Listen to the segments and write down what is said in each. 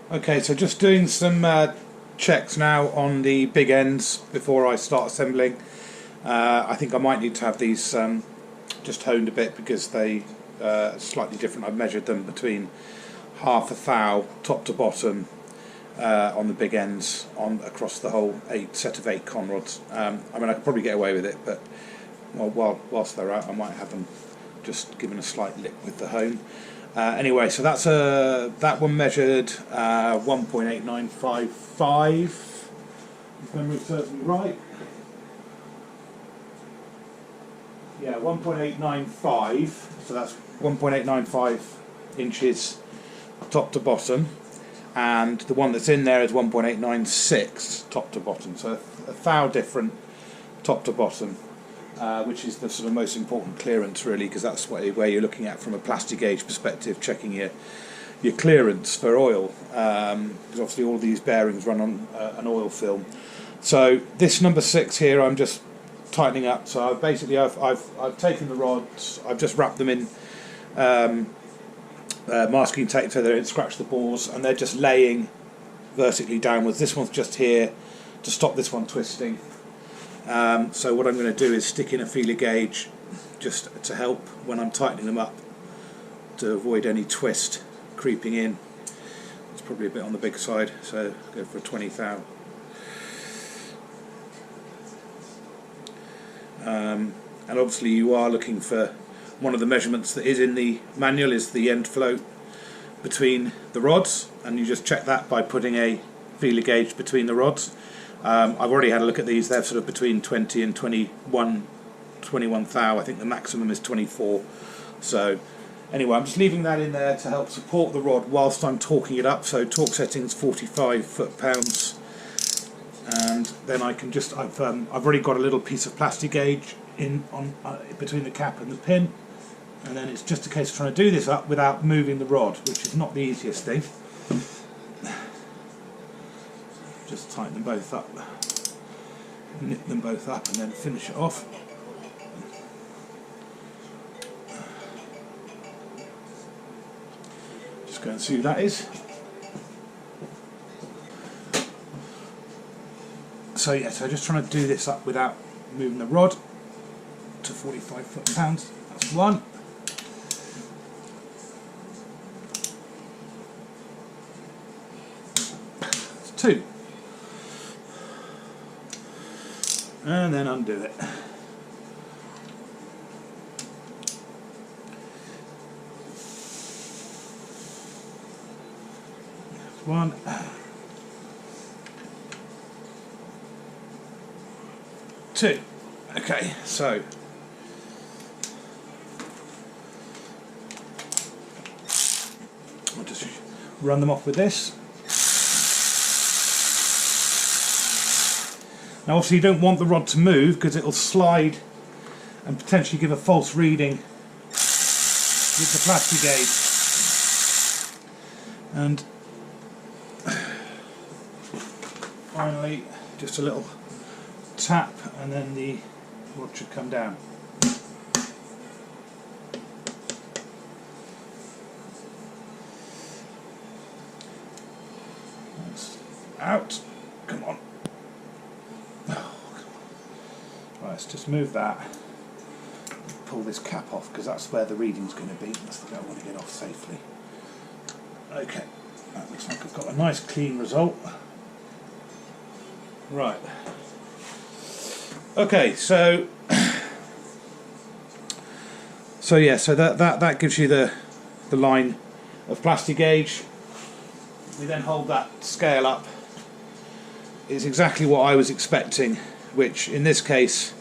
Okay, so just doing some checks now on the big ends before I start assembling. I think I might need to have these just honed a bit because they are slightly different. I've measured them between half a thou top to bottom on the big ends across the whole set of 8 con rods. I mean, I could probably get away with it, but whilst they're out I might have them just given a slight lick with the hone. Anyway, so that's that one measured 1.8955, if memory serves me right. Yeah, 1.895, so that's 1.895 inches top to bottom, and the one that's in there is 1.896 top to bottom, so a thou different top to bottom. Which is the sort of most important clearance, really, because that's where you're looking at from a Plastigauge perspective, checking your clearance for oil, because obviously all these bearings run on an oil film. So this number 6 here, I'm just tightening up. So I've taken the rods, I've just wrapped them in masking tape so they don't scratch the bores, and they're just laying vertically downwards. This one's just here to stop this one twisting. So what I'm going to do is stick in a feeler gauge just to help when I'm tightening them up to avoid any twist creeping in. It's probably a bit on the big side, so go for a 20 thou. And obviously you are looking for, one of the measurements that is in the manual is the end float between the rods, and you just check that by putting a feeler gauge between the rods. I've already had a look at these. They're sort of between 20 and 21 thou. I think the maximum is 24. So anyway, I'm just leaving that in there to help support the rod whilst I'm torquing it up. So torque settings 45 foot-pounds, and then I can just I've already got a little piece of Plastigauge in on between the cap and the pin, and then it's just a case of trying to do this up without moving the rod, which is not the easiest thing. Just tighten them both up, knit them both up, and then finish it off. Just go and see who that is. So yeah, so just trying to do this up without moving the rod to 45 foot-pounds. That's one. That's two. And then undo it. That's one. Two. Okay, so I'll just run them off with this. Now obviously you don't want the rod to move because it'll slide and potentially give a false reading with the Plastigauge. And finally just a little tap and then the rod should come down. That's out. Come on. Let's just move that, pull this cap off because that's where the reading's going to be. That's the bit I want to get off safely. Okay, that looks like I've got a nice clean result. Right. Okay, so yeah, so that gives you the line of Plastigauge. We then hold that scale up. It's exactly what I was expecting, which in this case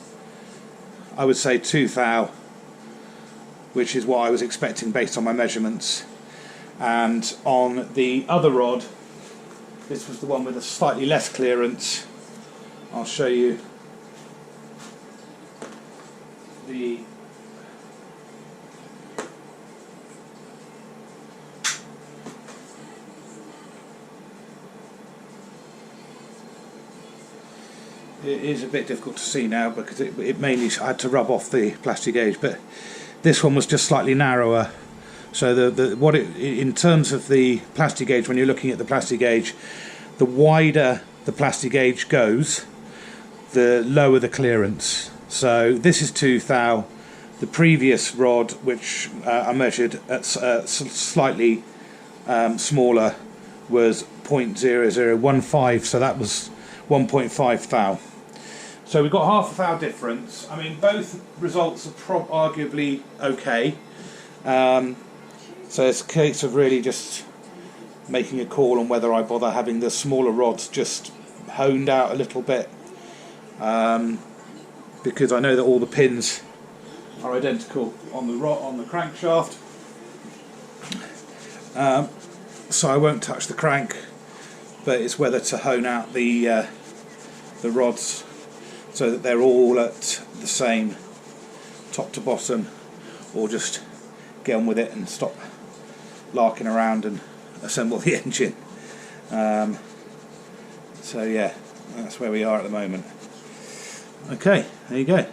I would say 2 thou, which is what I was expecting based on my measurements. And on the other rod, this was the one with a slightly less clearance. I'll show you the it is a bit difficult to see now because it mainly I had to rub off the Plastigauge, but this one was just slightly narrower, So in terms of the Plastigauge, when you're looking at the Plastigauge, the wider the Plastigauge goes, the lower the clearance. So this is 2 thou. The previous rod, which I measured at slightly smaller, was 0.0015, so that was 1.5 thou. So we've got half a thou difference. I mean, both results are arguably okay. So it's a case of really just making a call on whether I bother having the smaller rods just honed out a little bit, because I know that all the pins are identical on the crankshaft, so I won't touch the crank, but it's whether to hone out the rods so that they're all at the same top to bottom, or just get on with it and stop larking around and assemble the engine. So yeah, that's where we are at the moment. Okay, there you go.